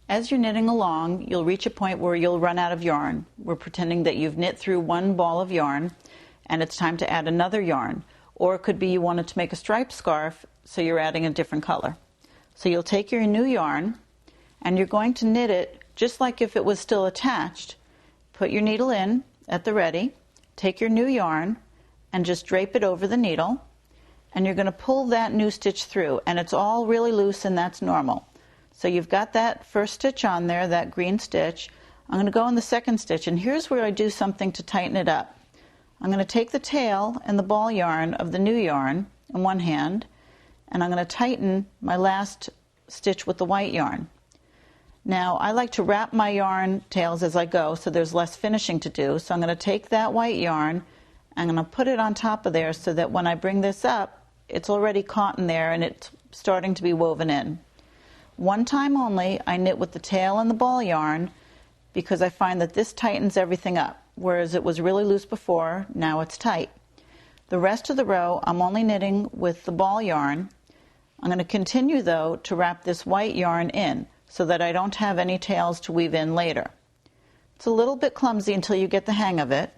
As you're knitting along, you'll reach a point where you'll run out of yarn. We're pretending that you've knit through one ball of yarn and it's time to add another yarn. Or it could be you wanted to make a striped scarf, so you're adding a different color. So you'll take your new yarn and you're going to knit it just like if it was still attached. Put your needle in at the ready, take your new yarn and just drape it over the needle, and you're going to pull that new stitch through, and it's all really loose and that's normal. So you've got that first stitch on there, that green stitch. I'm going to go in the second stitch, and here's where I do something to tighten it up. I'm going to take the tail and the ball yarn of the new yarn in one hand, and I'm going to tighten my last stitch with the white yarn. Now, I like to wrap my yarn tails as I go so there's less finishing to do. So I'm going to take that white yarn, I'm going to put it on top of there so that when I bring this up, it's already caught in there and it's starting to be woven in. One time only, I knit with the tail and the ball yarn because I find that this tightens everything up, whereas it was really loose before, now it's tight. The rest of the row, I'm only knitting with the ball yarn. I'm going to continue, though, to wrap this white yarn in so that I don't have any tails to weave in later. It's a little bit clumsy until you get the hang of it,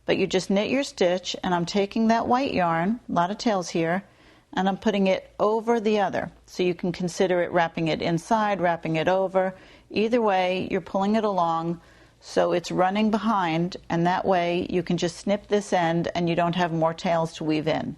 but you just knit your stitch, and I'm taking that white yarn, a lot of tails here, and I'm putting it over the other. So you can consider it wrapping it inside, wrapping it over. Either way, you're pulling it along so it's running behind, and that way you can just snip this end and you don't have more tails to weave in.